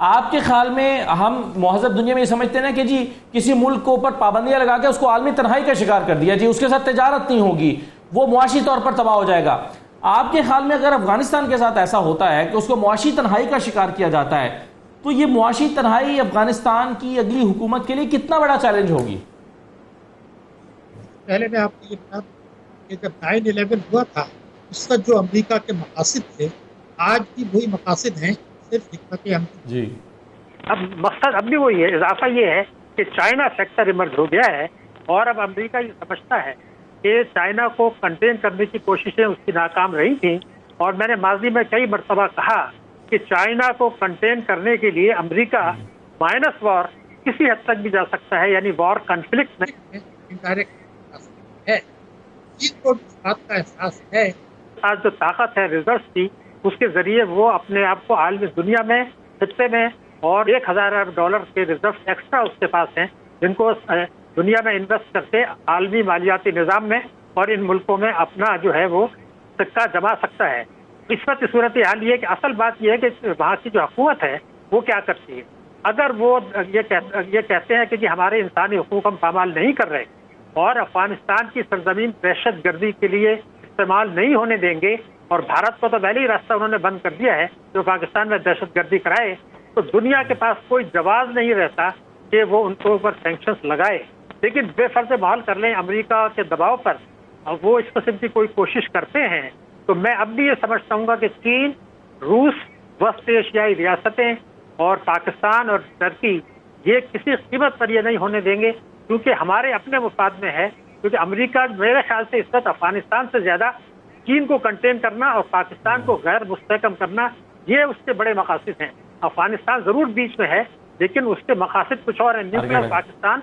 आपके ख्याल में हम महज़ब दुनिया में ये समझते हैं ना कि जी किसी मुल्क को ऊपर पाबंदियां लगा के उसको आलमी तन्हाई का शिकार कर दिया, जी उसके साथ तिजारत नहीं होगी, वो मुआशी तौर पर तबाह हो जाएगा। आपके ख्याल में अगर अफगानिस्तान के साथ ऐसा होता है कि उसको मुआशी तन्हाई का शिकार किया जाता है, तो ये मुआशी तन्हाई अफगानिस्तान की अगली हुकूमत के लिए कितना बड़ा चैलेंज होगी? पहले मैं आपको ये बता दूं कि जब 9/11 हुआ था, उस वक्त जो अमेरिका के मकासद थे, आज भी वही मकासद हैं, सिर्फ हिकमत अमली। जी, अब मकसद अब भी वही है। इजाफा ये है कि चाइना फैक्टर इमर्ज हो गया है और अब अमेरिका ये समझता है कि चाइना को कंटेन करने की कोशिशें उसकी नाकाम रही थी। और मैंने माजी में कई मरतबा कहा कि चाइना को कंटेन करने के लिए अमेरिका माइनस वॉर किसी हद तक भी जा सकता है, यानी वॉर कॉन्फ्लिक्ट में इनडायरेक्ट है। जिनको इस बात का एहसास है, आज जो ताकत है रिजर्व की, उसके जरिए वो अपने आप को आलमी दुनिया में हिस्से में और $1,000 अरब के रिजर्व एक्स्ट्रा उसके पास हैं, जिनको दुनिया में इन्वेस्ट करके आलमी मालियाती निज़ाम में और इन मुल्कों में अपना जो है वो सिक्का जमा सकता है। इस वक्त सूरत हाल ये कि असल बात यह है कि वहाँ की जो हुकूमत है वो क्या करती है। अगर वो ये कहते हैं कि जी हमारे इंसानी हुकूक हम पामाल नहीं कर रहे और अफगानिस्तान की सरजमीन दहशत गर्दी के लिए इस्तेमाल नहीं होने देंगे और भारत को तो पहले ही रास्ता उन्होंने बंद कर दिया है जो पाकिस्तान में दहशतगर्दी कराए, तो दुनिया के पास कोई जवाब नहीं रहता कि वो उनको ऊपर सैंक्शंस लगाए। लेकिन बेफर्ज माहौल कर लें अमेरिका के दबाव पर, और वो इस किस्म की कोई कोशिश करते हैं, तो मैं अब भी ये समझता हूँ कि चीन, रूस, वस्त एशियाई रियासतें और पाकिस्तान और टर्की ये किसी कीमत पर ये नहीं होने देंगे, क्योंकि हमारे अपने मुफाद में है। क्योंकि अमेरिका मेरे ख्याल से इस वक्त अफगानिस्तान से ज्यादा चीन को कंटेन करना और पाकिस्तान को गैर मुस्तहकम करना, ये उसके बड़े मकासद हैं। अफगानिस्तान जरूर बीच में है, लेकिन उसके मकासद कुछ और है, न्यूक्लियर पाकिस्तान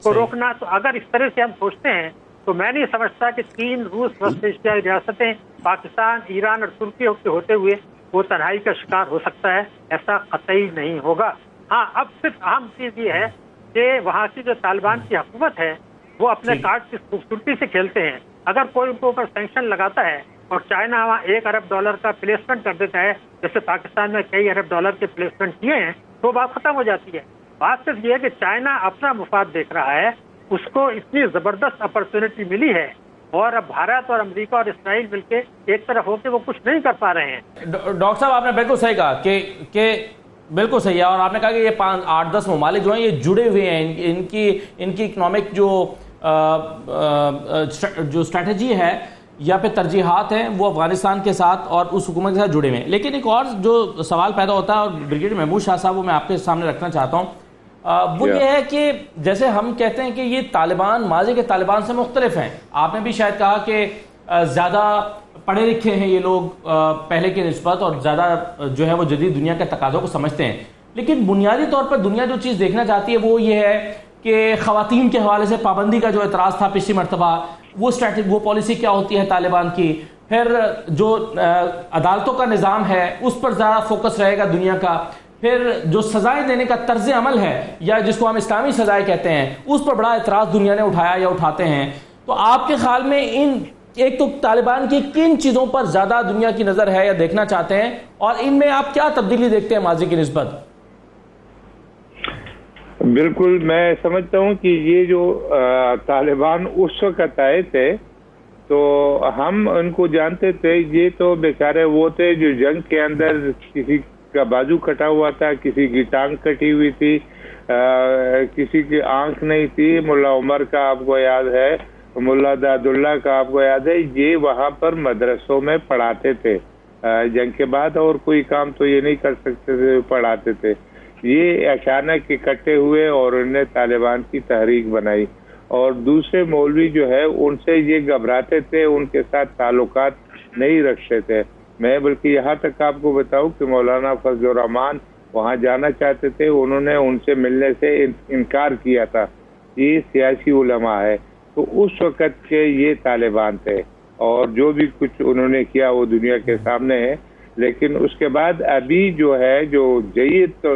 को रोकना। तो अगर इस तरह से हम सोचते हैं तो मैं नहीं समझता कि चीन, रूस, वस्त एशियाई रियासतें, पाकिस्तान, ईरान और तुर्की होते हुए वो तन्हाई का शिकार हो सकता है। ऐसा कतई नहीं होगा। हाँ, अब सिर्फ अहम चीज ये है कि वहाँ की जो तालिबान की हुकूमत है वो अपने कार्ड की खूबसूरती से खेलते हैं। अगर कोई उनको ऊपर सैंक्शन लगाता है और चाइना वहाँ $1 अरब का प्लेसमेंट कर देता है, जैसे पाकिस्तान में कई $1 अरब के प्लेसमेंट किए हैं, तो बात खत्म हो जाती है। बात सिर्फ ये है कि चाइना अपना मुफाद देख रहा है, उसको इतनी जबरदस्त अपॉर्चुनिटी मिली है और अब भारत और अमेरिका और इसराइल मिलके एक तरफ होकर वो कुछ नहीं कर पा रहे हैं। डॉक्टर साहब, आपने बिल्कुल सही कहा कि बिल्कुल सही है, और आपने कहा कि ये 8-10 ममालिक जो हैं ये जुड़े हुए हैं, इनकी इकोनॉमिक जो स्ट्रेटजी है या फिर तरजीहात हैं वो अफगानिस्तान के साथ और उस हुकूमत के साथ जुड़े हुए हैं। लेकिन एक और जो सवाल पैदा होता है, और ब्रिगेडियर महमूद शाह साहब, वो मैं आपके सामने रखना चाहता हूँ, वो ये है कि जैसे हम कहते हैं कि ये तालिबान माजी के तालिबान से मुख्तलिफ हैं। आपने भी शायद कहा कि ज़्यादा पढ़े लिखे हैं ये लोग पहले की निस्बत, और ज़्यादा जो है वो जदीद दुनिया के तकाज़ों को समझते हैं। लेकिन बुनियादी तौर पर दुनिया जो चीज़ देखना चाहती है वो ये है कि ख़वातीन के हवाले से पाबंदी का जो एतराज़ था पिछली मरतबा, वो पॉलिसी क्या होती है तालिबान की। फिर जो अदालतों का निज़ाम है उस पर ज़्यादा फोकस रहेगा दुनिया का। फिर जो सजाएं देने का तर्ज अमल है, या जिसको हम इस्लामी सजाएं कहते हैं, उस पर बड़ा एतराज़ दुनिया ने उठाया या उठाते हैं। तो आपके ख्याल में एक तो तालिबान की किन चीज़ों पर ज़्यादा दुनिया की नज़र है या देखना चाहते हैं, और इनमें आप क्या तब्दीली देखते हैं माजी की निस्बत? बिल्कुल, मैं समझता हूँ कि ये जो तालिबान उस वक्त आए थे तो हम उनको जानते थे। ये तो बेचारे वो थे जो जंग के अंदर किसी का बाजू कटा हुआ था, किसी की टांग कटी हुई थी, किसी की आंख नहीं थी। मुल्ला उमर का आपको याद है, मुल्ला दादुल्ला का आपको याद है, ये वहाँ पर मदरसों में पढ़ाते थे। जंग के बाद और कोई काम तो ये नहीं कर सकते थे, पढ़ाते थे। ये अचानक इकट्ठे हुए और उन्होंने तालिबान की तहरीक बनाई, और दूसरे मौलवी जो है उनसे ये घबराते थे, उनके साथ ताल्लुकात नहीं रखते थे। मैं बल्कि यहाँ तक आपको बताऊं कि मौलाना फजलुर रहमान वहाँ जाना चाहते थे, उन्होंने उनसे मिलने से इनकार किया था। ये सियासी उलमा है, तो उस वक़्त के ये तालिबान थे, और जो भी कुछ उन्होंने किया वो दुनिया के सामने है। लेकिन उसके बाद अभी जो है, जो जयद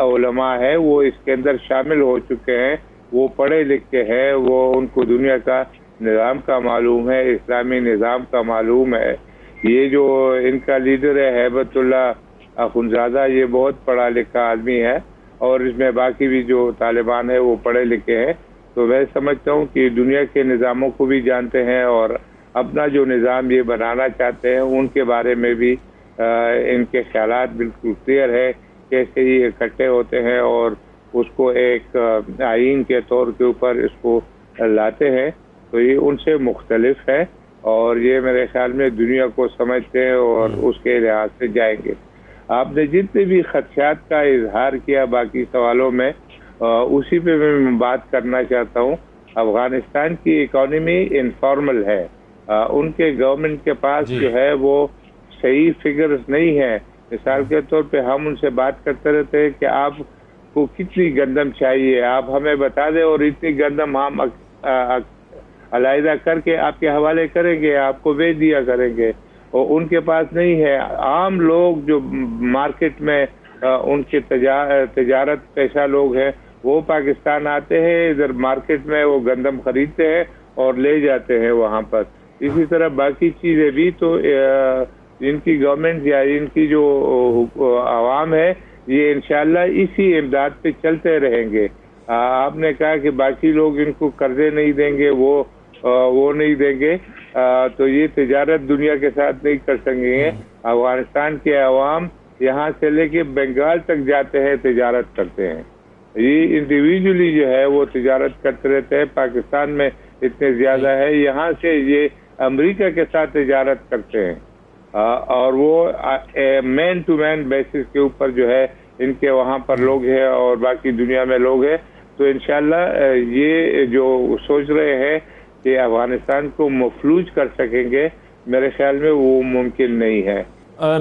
उलमा है वो इसके अंदर शामिल हो चुके हैं, वो पढ़े लिखे हैं, वो उनको दुनिया का निज़ाम का मालूम है, इस्लामी निज़ाम का मालूम है। ये जो इनका लीडर है हैबतुल्लाह अखुंज़ादा, ये बहुत पढ़ा लिखा आदमी है, और इसमें बाकी भी जो तालिबान है वो पढ़े लिखे हैं। तो मैं समझता हूँ कि दुनिया के निज़ामों को भी जानते हैं, और अपना जो निज़ाम ये बनाना चाहते हैं उनके बारे में भी इनके ख्यालात बिल्कुल क्लियर है, कैसे ये इकट्ठे होते हैं और उसको एक आइन के तौर के ऊपर इसको लाते हैं। तो ये उनसे मुख्तलिफ है, और ये मेरे ख्याल में दुनिया को समझते हैं और उसके लिहाज से जाएंगे। आपने जितने भी खदशात का इजहार किया बाकी सवालों में, उसी पे मैं बात करना चाहता हूँ। अफगानिस्तान की इकोनॉमी इनफॉर्मल है, उनके गवर्नमेंट के पास जो है वो सही फिगर्स नहीं है। मिसाल के तौर पे हम उनसे बात करते रहते हैं कि आपको कितनी गंदम चाहिए, आप हमें बता दें, और इतनी गंदम हम अलहदा करके आपके हवाले करेंगे, आपको भेज दिया करेंगे। और उनके पास नहीं है। आम लोग जो मार्केट में उनके तजारत पेशा लोग हैं, वो पाकिस्तान आते हैं, इधर मार्केट में वो गंदम खरीदते हैं और ले जाते हैं वहाँ पर। इसी तरह बाकी चीज़ें भी, तो इनकी गवर्नमेंट या इनकी जो आवाम है, ये इंशाल्लाह इसी इमदाद पे चलते रहेंगे। आपने कहा कि बाकी लोग इनको कर्जे नहीं देंगे, वो वो नहीं देंगे तो ये तिजारत दुनिया के साथ नहीं कर सकेंगे। अफगानिस्तान के अवाम यहाँ से लेके बंगाल तक जाते हैं, तिजारत करते हैं। ये इंडिविजुअली जो है वो तिजारत करते रहते हैं। पाकिस्तान में इतने ज्यादा है, यहाँ से ये अमेरिका के साथ तिजारत करते हैं और वो मैन टू मैन बेसिस के ऊपर जो है इनके वहाँ पर लोग हैं और बाकी दुनिया में लोग हैं। तो इंशाल्लाह ये जो सोच रहे हैं कि अफगानिस्तान को मफलूज कर सकेंगे, मेरे ख्याल में वो मुमकिन नहीं है।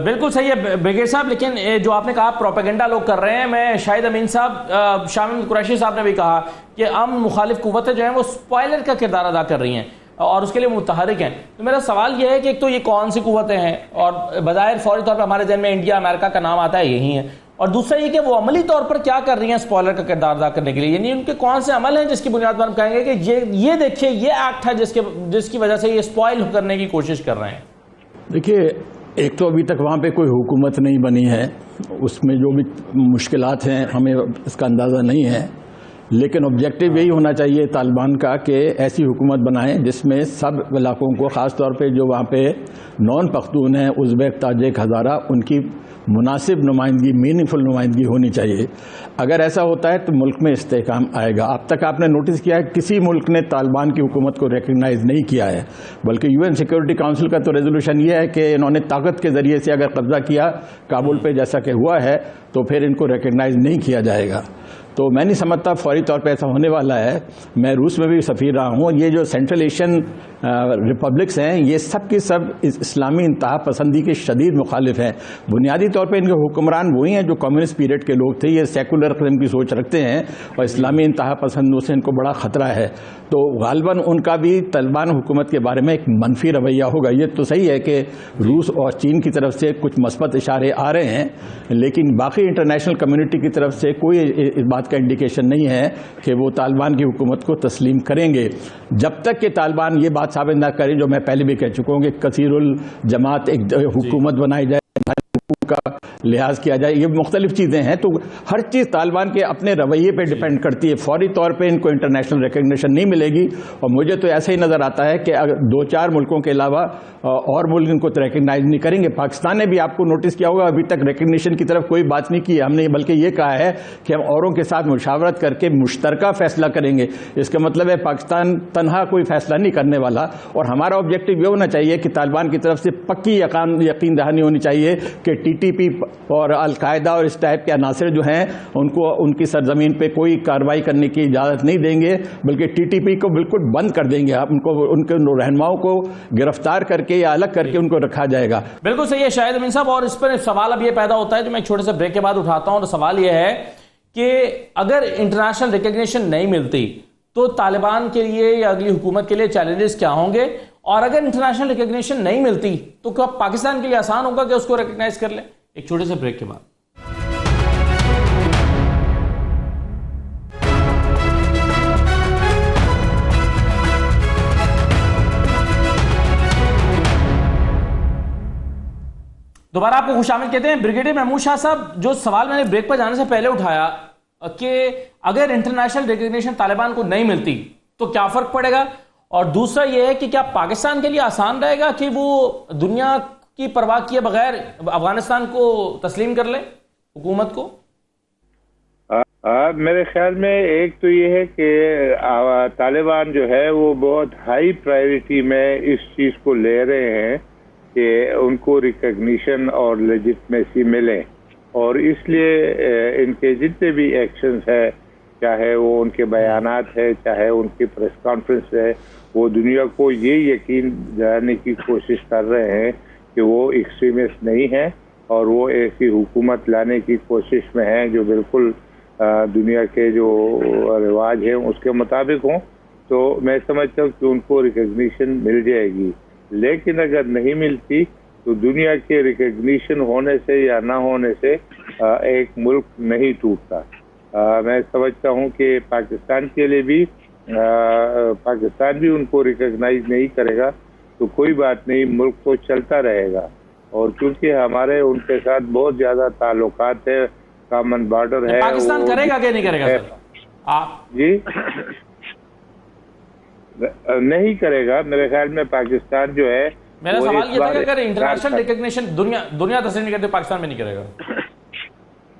बिल्कुल सही है ब्रिगेड साहब, लेकिन जो आपने कहा प्रोपेगेंडा लोग कर रहे हैं, मैं शाहिद अमीन साहब, शामिल कुरैशी साहब ने भी कहा कि अमन मुखालिफ कुव्वतें जो हैं वो स्पॉयलर का किरदार अदा कर रही हैं और उसके लिए मुतहरिक हैं। तो मेरा सवाल यह है कि एक तो ये कौन सी कुव्वतें हैं, और बज़ाहिर फौरी तौर पर हमारे जहन में इंडिया अमेरिका का नाम आता है, यही है, और दूसरा ये कि वो अमली तौर पर क्या कर रही हैं स्पॉयलर का किरदार अदा करने के लिए, यानी उनके कौन से अमल हैं जिसकी बुनियाद पर हम कहेंगे कि ये देखिए ये एक्ट है जिसकी वजह से ये स्पॉइल करने की कोशिश कर रहे हैं। देखिए, एक तो अभी तक वहाँ पे कोई हुकूमत नहीं बनी है, उसमें जो भी मुश्किलात हैं हमें इसका अंदाज़ा नहीं है, लेकिन ऑब्जेक्टिव यही होना चाहिए तालिबान का कि ऐसी हुकूमत बनाएं जिसमें सब इलाकों को, ख़ास तौर पे जो वहाँ पे नॉन पख्तून हैं, उज़्बेक, ताजिक, हज़ारा, उनकी मुनासिब नुमाइंदगी, मीनिंगफुल नुमाइंदगी होनी चाहिए। अगर ऐसा होता है तो मुल्क में इस्तेहकाम आएगा। अब तक आपने नोटिस किया है किसी मुल्क ने तालिबान की हुकूमत को रिकग्नाइज़ नहीं किया है, बल्कि यूएन सिक्योरिटी काउंसिल का तो रेजोल्यूशन ये है कि इन्होंने ताकत के ज़रिए से अगर कब्जा किया काबुल पे, जैसा कि हुआ है, तो फिर इनको रिकग्नाइज़ नहीं किया जाएगा। तो मैं नहीं समझता फौरी तौर पे ऐसा होने वाला है। मैं रूस में भी सफ़ीर रहा हूँ। ये जो सेंट्रल एशियन रिपब्लिक्स हैं, ये सब के सब इस्लामी इंतहा पसंदी के शदीद मुखालिफ हैं। बुनियादी तौर पे इनके हुक्मरान वही हैं जो कम्युनिस्ट पीरियड के लोग थे। ये सेकुलर किस्म की सोच रखते हैं और इस्लामी इंतहा पसंदों से इनको बड़ा ख़तरा है। तो गालिबन उनका भी तालिबान हुकूमत के बारे में एक मनफी रवैया होगा। ये तो सही है कि रूस और चीन की तरफ से कुछ मस्बत इशारे आ रहे हैं, लेकिन बाकी इंटरनेशनल कम्युनिटी की तरफ से कोई इस बात का इंडिकेशन नहीं है कि वो तालिबान की हुकूमत को तस्लीम करेंगे, जब तक कि तालिबान ये बात साबित ना करें जो मैं पहले भी कह चुका हूँ कि कसीरुल जमात एक हुकूमत बनाई जाए, का लिहाज किया जाए। ये मुख्तलिफ चीज़ें हैं, तो हर चीज़ तालिबान के अपने रवैये पे डिपेंड करती है। फौरी तौर पे इनको इंटरनेशनल रिकग्निशन नहीं मिलेगी, और मुझे तो ऐसा ही नज़र आता है कि अगर 2-4 मुल्कों के अलावा और मुल्क इनको रिकग्नाइज नहीं करेंगे। पाकिस्तान ने भी, आपको नोटिस किया होगा, अभी तक रिकग्निशन की तरफ कोई बात नहीं की है हमने, बल्कि ये कहा है कि हम औरों के साथ मुशावरत करके मुश्तरका फैसला करेंगे। इसका मतलब है पाकिस्तान तनहा कोई फैसला नहीं करने वाला, और हमारा ऑब्जेक्टिव ये होना चाहिए कि तालिबान की तरफ से पक्की यकीन दहानी होनी चाहिए कि टीटीपी और अलकायदा और इस टाइप के अनासर जो हैं उनको उनकी सरजमीन पे कोई कार्रवाई करने की इजाज़त नहीं देंगे, बल्कि टीटीपी को बिल्कुल बंद कर देंगे। उनको, उनके रहनुमाओं को गिरफ्तार करके या अलग करके उनको रखा जाएगा। बिल्कुल सही है शाहिद अमीन साहब, और इस पर सवाल अब ये पैदा होता है जो मैं एक छोटे से ब्रेक के बाद उठाता हूं। तो सवाल यह है कि अगर इंटरनेशनल रिकग्निशन नहीं मिलती तो तालिबान के लिए या अगली हुकूमत के लिए चैलेंजेस क्या होंगे, और अगर इंटरनेशनल रिकग्निशन नहीं मिलती तो क्या पाकिस्तान के लिए आसान होगा कि उसको रिकग्नाइज कर ले? एक छोटे से ब्रेक के बाद। दोबारा आपको खुशामद कहते हैं। ब्रिगेडियर महमूद शाह साहब, जो सवाल मैंने ब्रेक पर जाने से पहले उठाया कि अगर इंटरनेशनल रिकग्निशन तालिबान को नहीं मिलती तो क्या फर्क पड़ेगा, और दूसरा यह है कि क्या पाकिस्तान के लिए आसान रहेगा कि वो दुनिया की परवाह किए बगैर अफगानिस्तान को तस्लीम कर ले हुकूमत को? मेरे ख्याल में एक तो ये है कि तालिबान जो है वो बहुत हाई प्रायोरिटी में इस चीज़ को ले रहे हैं कि उनको रिकग्निशन और लेजिटमेसी मिले, और इसलिए इनके जितने भी एक्शंस है, चाहे वो उनके बयानात है, चाहे उनकी प्रेस कॉन्फ्रेंस है, वो दुनिया को ये यकीन दिलाने की कोशिश कर रहे हैं कि वो एक्सट्रीमिस्ट नहीं है, और वो ऐसी हुकूमत लाने की कोशिश में है जो बिल्कुल दुनिया के जो रिवाज हैं उसके मुताबिक हों। तो मैं समझता हूँ कि उनको रिकग्निशन मिल जाएगी, लेकिन अगर नहीं मिलती तो दुनिया के रिकग्निशन होने से या ना होने से एक मुल्क नहीं टूटता। मैं समझता हूँ कि पाकिस्तान के लिए भी पाकिस्तान भी उनको रिकग्नाइज नहीं करेगा तो कोई बात नहीं, मुल्क तो चलता रहेगा। और क्योंकि हमारे उनके साथ बहुत ज़्यादा ताल्लुकात है, कॉमन बॉर्डर है। पाकिस्तान करेगा कि नहीं करेगा सर? आप जी नहीं करेगा। मेरे ख्याल में पाकिस्तान जो है, मेरा सवाल ये था कि अगर इंटरनेशनल रिकॉग्निशन दुनिया तस्लीम नहीं करती, पाकिस्तान में नहीं करेगा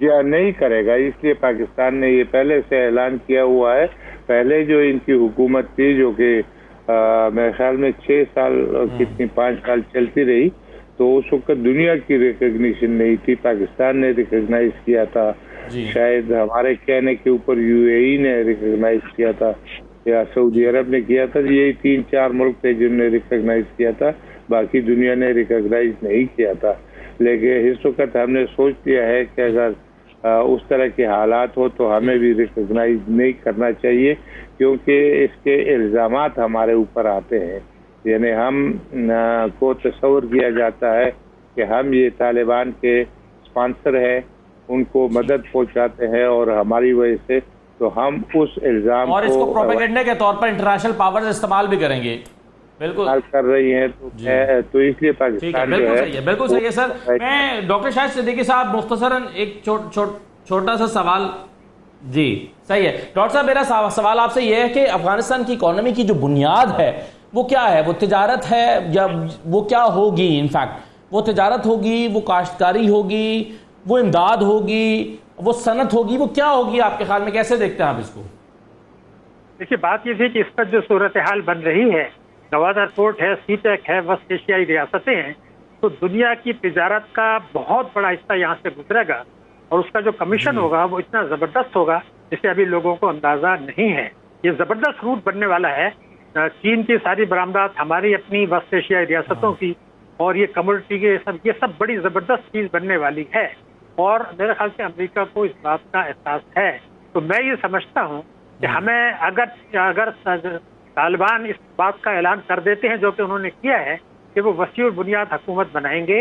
या नहीं करेगा, इसलिए पाकिस्तान ने ये पहले से ऐलान किया हुआ है। पहले जो इनकी हुकूमत थी, जो कि मेरे ख्याल में 6 साल कितनी 5 साल चलती रही, तो उस वक्त दुनिया की रिकॉग्निशन नहीं थी, पाकिस्तान ने रिकॉग्नाइज किया था। शायद हमारे कहने के ऊपर यूएई ने रिकॉग्नाइज किया था या सऊदी अरब ने किया था। यही 3-4 मुल्क थे जिन्होंने रिकॉग्नाइज किया था, बाकी दुनिया ने रिकॉग्नाइज नहीं किया था। लेकिन इस वक्त हमने सोच लिया है कि अगर उस तरह के हालात हो तो हमें भी रिकॉग्नाइज नहीं करना चाहिए, क्योंकि इसके इल्ज़ामात हमारे ऊपर आते हैं। यानी हम को तस्वर किया जाता है कि हम ये तालिबान के स्पॉन्सर हैं, उनको मदद पहुंचाते हैं, और हमारी वजह से तो हम उस इल्ज़ाम और इसको प्रोपेगेंडा के तौर पर इंटरनेशनल पावर्स इस्तेमाल भी करेंगे। बिल्कुल कर रही हैं, तो इसलिए पाकिस्तान जो है बिल्कुल सही है सर। मैं डॉक्टर शाहिद सिद्दीकी साहब मुख्तसरन एक छोटा सा सवाल। जी सही है डॉक्टर साहब, मेरा सवाल आपसे यह है कि अफगानिस्तान की इकोनॉमी की जो बुनियाद है वो क्या है? वो तिजारत है या वो क्या होगी? इनफैक्ट वो तिजारत होगी, वो काश्तकारी होगी, वो इमदाद होगी, वो सनत होगी, वो क्या होगी आपके ख्याल में? कैसे देखते हैं आप इसको? देखिए, बात ये थी कि इस पर जो सूरत हाल बन रही है, नवादा पोर्ट है, सीटेक है, वेस्ट एशियाई रियासतें हैं, तो दुनिया की तिजारत का बहुत बड़ा हिस्सा यहाँ से गुजरेगा, और उसका जो कमीशन होगा वो इतना जबरदस्त होगा जिसे अभी लोगों को अंदाजा नहीं है। ये जबरदस्त रूट बनने वाला है। चीन की सारी बरामदात, हमारी अपनी वेस्ट एशियाई रियासतों की, और ये कमोडिटी के ये सब बड़ी जबरदस्त चीज बनने वाली है, और मेरे ख्याल से अमेरिका को इस बात का एहसास है। तो मैं ये समझता हूँ कि हमें अगर तालिबान इस बात का ऐलान कर देते हैं, जो कि उन्होंने किया है, कि वो वसीउल बुनियाद हुकूमत बनाएंगे,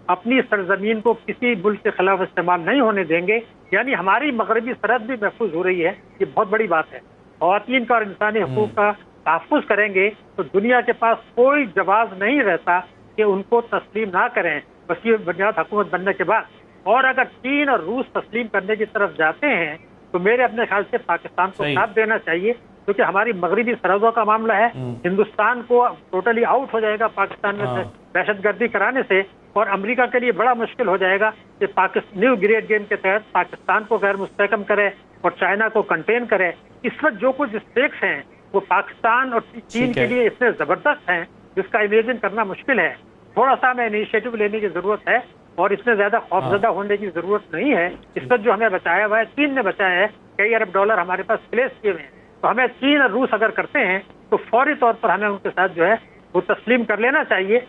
अपनी सरजमीन को किसी मुल्क के खिलाफ इस्तेमाल नहीं होने देंगे, यानी हमारी मगरबी सरहद भी महफूज हो रही है, ये बहुत बड़ी बात है। ख़वातीन का और इंसानी हकूक़ का तहफ़्फ़ुज़ करेंगे तो दुनिया के पास कोई जवाब नहीं रहता कि उनको तस्लीम ना करें वसीउल बुनियाद हुकूमत बनने के बाद। और अगर चीन और रूस तस्लीम करने की तरफ जाते हैं तो मेरे अपने ख्याल से पाकिस्तान को साथ देना चाहिए, क्योंकि हमारी मगरबी सरहदों का मामला है। हिंदुस्तान को टोटली आउट हो जाएगा पाकिस्तान में दहशतगर्दी कराने से, और अमेरिका के लिए बड़ा मुश्किल हो जाएगा कि न्यू ग्रेड गेम के तहत पाकिस्तान को गैर मुस्तहकम करे और चाइना को कंटेन करे। इस वक्त जो कुछ स्टेक्स हैं वो पाकिस्तान और चीन के लिए इतने जबरदस्त हैं जिसका इमेजिन करना मुश्किल है। थोड़ा सा हमें इनिशिएटिव लेने की जरूरत है, और इसमें ज्यादा खौफजदा होने की जरूरत नहीं है। इस वक्त जो हमें बचाया हुआ है, चीन ने बचाया है, कई अरब डॉलर हमारे पास प्लेस किए हुए हैं, तो हमें चीन और रूस अगर करते हैं तो फौरी तौर पर हमें उनके साथ जो है वो तस्लीम कर लेना चाहिए,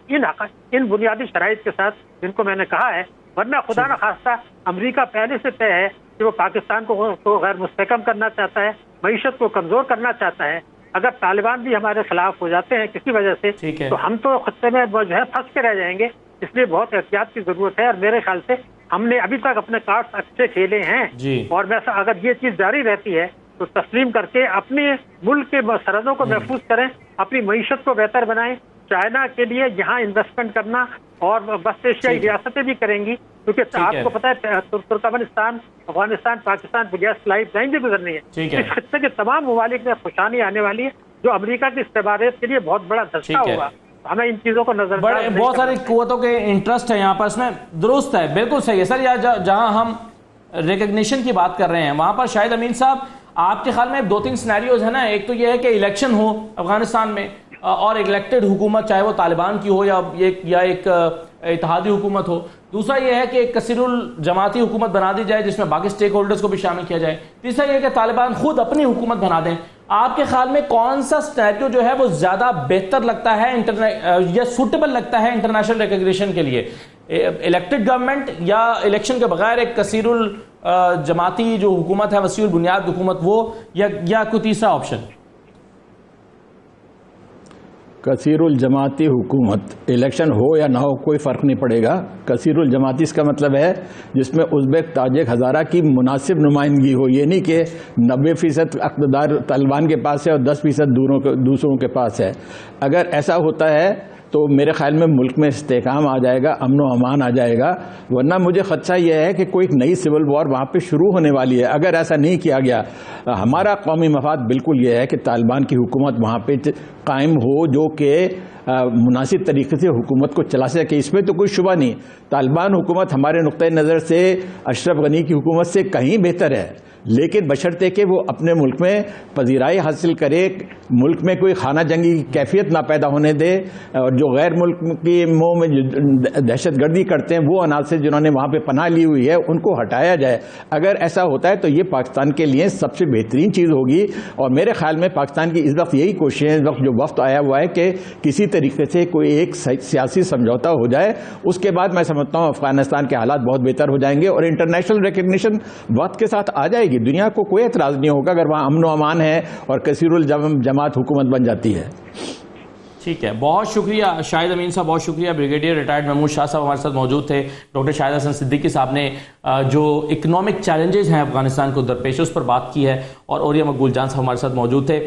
इन बुनियादी शराइत के साथ जिनको मैंने कहा है। वरना खुदा न खास्ता अमेरिका पहले से तय है कि वो पाकिस्तान को गैर मुस्तहकम करना चाहता है, मईशत को कमजोर करना चाहता है। अगर तालिबान भी हमारे खिलाफ हो जाते हैं किसी वजह से, तो हम तो खत्ते में जो है फंस के रह जाएंगे। इसलिए बहुत एहतियात की जरूरत है, और मेरे ख्याल से हमने अभी तक अपने कार्ड्स अच्छे खेले हैं, और वैसा अगर ये चीज जारी रहती है तो तस्लीम करके अपने मुल्क के सरहदों को महफूज करें, अपनी मईशत को बेहतर बनाएं। चाइना के लिए यहाँ इन्वेस्टमेंट करना, और वेस्ट एशियाई रियासतें भी करेंगी, क्योंकि आपको पता है तुर्कमेनिस्तान, अफगानिस्तान, पाकिस्तान पर गैस लाइन भी गुजरनी है। इस खित्ते के तमाम ममालिक में खुशहाली आने वाली है, जो अमेरिका की इस्तेमारियत के लिए बहुत बड़ा धक्का होगा। हमें इन चीजों को नजर बहुत सारी कुव्वतों के इंटरेस्ट है यहाँ पर, इसमें दुरुस्त है, बिल्कुल सही है सर। यार जहाँ हम रिकग्निशन की बात कर रहे हैं वहां पर शाहिद अमीन साहब, आपके ख्याल में 2-3 सिनेरियोज है ना। एक तो यह है कि इलेक्शन हो अफगानिस्तान में, और इलेक्टेड हुकूमत, चाहे वो तालिबान की हो या एक इत्तेहादी हुकूमत हो। दूसरा यह है कि एक कसीरुल जमाती हुकूमत बना दी जाए जिसमें बाकी स्टेक होल्डर्स को भी शामिल किया जाए। तीसरा यह है कि तालिबान खुद अपनी हुकूमत बना दें। आपके ख्याल में कौन सा सिनेरियो जो है वो ज्यादा बेहतर लगता है या सूटेबल लगता है इंटरनेशनल रिकग्निशन के लिए? इलेक्टेड गवर्नमेंट या इलेक्शन के बगैर एक कसीरुल जमाती जो हुकूमत है, वसीउल बुनियाद हुकूमत, वो या कोई तीसरा ऑप्शन? कसीरुल जमाती हुकूमत, इलेक्शन हो या ना हो कोई फ़र्क नहीं पड़ेगा। कसीरुल जमाती इसका मतलब है जिसमें उज़्बेक, ताजिक, हज़ारा की मुनासिब नुमाइंदगी हो। ये नहीं कि 90% इक़्तिदार तालिबान के पास है और 10% दूसरों के पास है। अगर ऐसा होता है तो मेरे ख्याल में मुल्क में इस्तेहकाम आ जाएगा, अमन व अमान आ जाएगा। वरना मुझे खदशा यह है कि कोई एक नई सिविल वॉर वहाँ पे शुरू होने वाली है अगर ऐसा नहीं किया गया। हमारा कौमी मफाद बिल्कुल यह है कि तालिबान की हुकूमत वहाँ पे कायम हो जो कि मुनासिब तरीके से हुकूमत को चला सके, इसमें तो कोई शुबा नहीं। तालिबान हुकूमत हमारे नुक्ते नज़र से अशरफ गनी की हुकूमत से कहीं बेहतर है, लेकिन बशर्ते कि वो अपने मुल्क में पजीराई हासिल करे, मुल्क में कोई खाना जंगी की कैफियत ना पैदा होने दे, और जो गैर मुल्क की मुँह में दहशत गर्दी करते हैं वो अनासर जिन्होंने वहाँ पे पनाह ली हुई है उनको हटाया जाए। अगर ऐसा होता है तो ये पाकिस्तान के लिए सबसे बेहतरीन चीज़ होगी। और मेरे ख्याल में पाकिस्तान की इस वक्त यही कोशिश है, इस वक्त जो वक्त आया हुआ है कि किसी तरीके से कोई एक सियासी समझौता हो जाए, उसके बाद मैं समझता हूँ अफगानिस्तान के हालात बहुत बेहतर हो जाएंगे और इंटरनेशनल रिकग्निशन वक्त के साथ आ जाएगी। दुनिया को कोई एतराज़ नहीं होगा अगर वहाँ अमन व अमान है और कसीरुल जमात हुकूमत बन जाती है। ठीक है, बहुत शुक्रिया शाहिद अमीन साहब, बहुत शुक्रिया। ब्रिगेडियर रिटायर्ड महमूद शाह साहब हमारे साथ मौजूद थे। डॉक्टर शाहिद हसन सिद्दीकी साहब ने जो इकोनॉमिक चैलेंजेस हैं अफगानिस्तान को दरपेश उस पर बात की है, और ओरिया मकबूल जान साहब हमारे साथ मौजूद थे।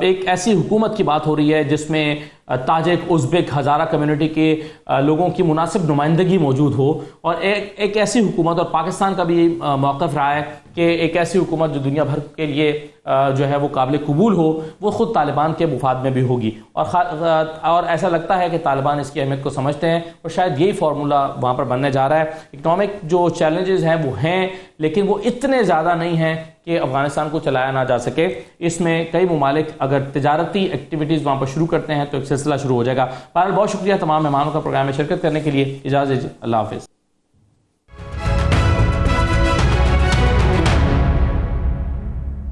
एक ऐसी हुकूमत की बात हो रही है जिसमें ताजिक, उज़्बेक, हज़ारा कम्युनिटी के लोगों की मुनासिब नुमाइंदगी मौजूद हो, और एक ऐसी हुकूमत, और पाकिस्तान का भी मौक़िफ़ रहा है कि एक ऐसी हुकूमत जो दुनिया भर के लिए जो है वो काबिल कबूल हो, वो ख़ुद तालिबान के मुफाद में भी होगी। और ऐसा लगता है कि तालिबान इसकी अहमियत को समझते हैं और शायद यही फार्मूला वहाँ पर बनने जा रहा है। इकनॉमिक जो चैलेंजेस हैं वो हैं, लेकिन वो इतने ज़्यादा नहीं हैं कि अफगानिस्तान को चलाया ना जा सके। इसमें कई ममालिक अगर तिजारती एक्टिविटीज़ वहाँ पर शुरू करते हैं तो एक सिलसिला शुरू हो जाएगा। बहरहाल बहुत शुक्रिया तमाम मेहमानों का प्रोग्राम में शिरकत करने के लिए। इजाज़त दीजिए, अल्लाह हाफ़िज़।